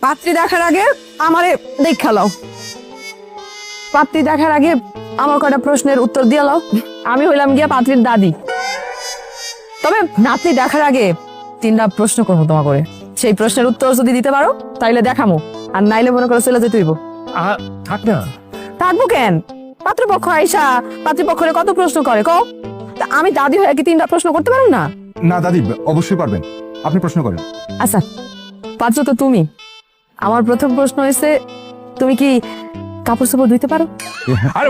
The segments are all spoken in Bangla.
পাত্রী দেখার আগে আমারে দেখা লও। পাত্রী দেখার আগে আমার কটা প্রশ্নের উত্তর দিয়ে লও। আমি হইলাম গিয়া পাত্রীর দাদি। তবে নাতনি দেখার আগে 3টা প্রশ্ন করবো তোমা করে। সেই প্রশ্নের উত্তর যদি দিতে পারো তাইলে দেখামো, আর নাইলে মনে করে চলে যেতে হইব। থাক না। থাকবো কেন? পাত্রপক্ষ আইসা পাত্রীপক্ষরে কত প্রশ্ন করে কও। তা আমি দাদি হয়ে কি 3টা প্রশ্ন করতে পারো না? না দাদি, অবশ্যই পারবেন, আপনি প্রশ্ন করেন। আচ্ছা, পাত্র তো তুমি। আমার প্রথম প্রশ্ন হয়েছে, তুমি কি কাপড় চোপড় ধুইতে পারো? আরে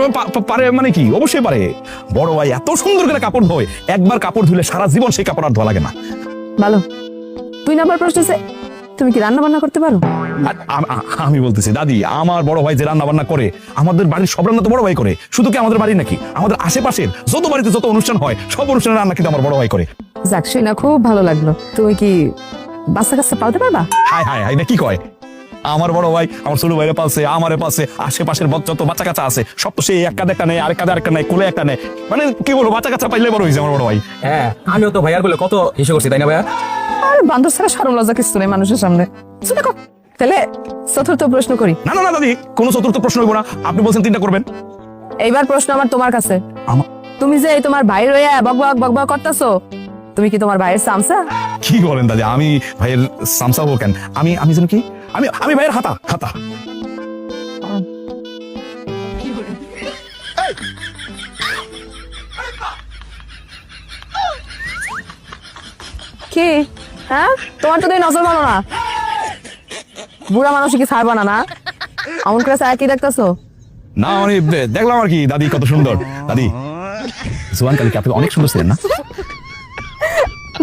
পারে মানে কি? অবশ্যই পারে। বড় ভাই এত সুন্দর করে কাপড় ধোয়, একবার কাপড় ধুলে সারা জীবন সেই কাপড় আর ধোয়া লাগে না। ভালো। 2 নাম্বার প্রশ্ন হচ্ছে, তুমি কি রান্না বান্না করতে পারো? আমি বলতেছি দাদি, আমার বড় ভাই যে রান্না বান্না করে, আমাদের বাড়ির সব রান্না তো বড় ভাই করে। শুধু কি আমাদের বাড়ি নাকি, আমাদের আশেপাশের যত বাড়িতে যত অনুষ্ঠান হয় সব অনুষ্ঠানের রান্না কিন্তু আমার বড় ভাই করে। যাক, শুনে খুব ভালো লাগলো। তুমি কি বাচ্চা কাচ্চা পালতে পারবা? হাই হাই হাই, না কি কয়? আমার বড় ভাই আমার ছোট ভাইরে পালছে, আমারে পালছে, আশেপাশের যত বাচ্চা কাচ্চা আছে সব তো সেই এক কাঁধে একটা নেই, আরেক কাঁধে আরেকটা নেই, কোলে একটা নেই। মানে কি বলবো, বাচ্চা কাচ্চা পাইলে বড় হয়েছে আমার বড় ভাই। হ্যাঁ, আমিও তো ভাইয়ার বলে কত হিসেব করছি, তাই না ভাইয়া? আর বান্ধব ছাড়া শরম লজ্জা কিছু নেই মানুষের সামনে। শুনে কও। তাহলে চতুর্থ প্রশ্ন করি। না না না দাদি, কোনো চতুর্থ প্রশ্ন হইব না, আপনি বলছেন 3টা করবেন। এইবার প্রশ্ন আমার তোমার কাছে। তুমি যে এই তোমার ভাই রইয়া বকবক বকবক করতেছো, তুমি কি তোমার ভাইয়ের চামচা? কি বলেন দাদি, আমি ভাইয়ের সামসা হবো কেন? আমি যেন কি, আমি ভাইয়ের হাতা হাতা। কি? হ্যাঁ, তোমার তো নজর মানো না। বুড়া মানুষ কি ছাড়বা না? না এমন করে কি দেখতেছো? না মানে দেখলাম আর কি দাদি কত সুন্দর। দাদি জোয়ান কালকে আপনি অনেক সুন্দর ছিলেন না?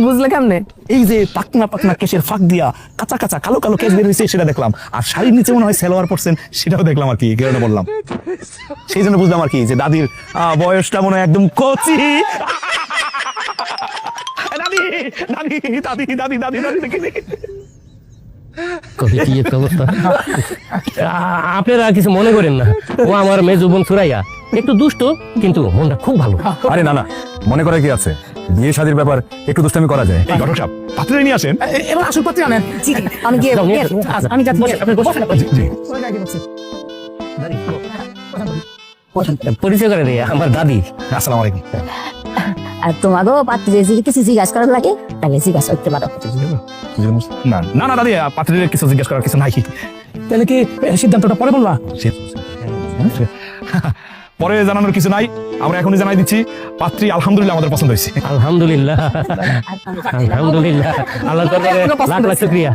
বুঝলে কেমনে? এই যে পাকনা পাকনা কেশের ফাঁক দিয়া কাঁচা কাঁচা কালো কালো কেশ বের হয়েছে সেটা দেখলাম, আর শাড়ির নিচে মনে হয় সালোয়ার পরছেন সেটাও দেখলাম আর কি, এই কারণে বললাম। সেই জন্য বুঝলাম আর কি যে দাদির বয়সটা মনে হয় একদম কচি। দাদি দাদি দাদি দাদি দাদি দাদি দেখি আপনারা কিছু মনে করেন না, ও আমার মেজো বোন সুরাইয়া একটু দুষ্ট, কিন্তু মনটা খুব ভালো। আরে না না, মনে করে কি আছে, বিয়ে শাদীর ব্যাপার একটু দুষ্টামি করা যায়। এই ঘটক সাহেব, পাত্রে নিয়ে আসেন। এবার আসল পাত্রে আনেন। আমি গিয়ে আমি যাচ্ছি। পরিচয় করে রে, আমার দাদি। আসসালামু আলাইকুম। আর তোমাকেও পাত্রী যদি কিছু জিজ্ঞাসা করার লাগে তাহলে জিজ্ঞাসা করতে পারো। না না না দাদি, পাত্রের কিছু জিজ্ঞেস করার কিছু নাই। তাহলে কি সিদ্ধান্তটা পরে বলবা? পরে জানানোর কিছু নাই, আমরা এখনই জানাই দিচ্ছি, পাত্রী আলহামদুলিল্লাহ আমাদের পছন্দ হয়েছে। আলহামদুলিল্লাহ, আলহামদুলিল্লাহ, আল্লাহর দরবারে লাখ লাখ শুকরিয়া।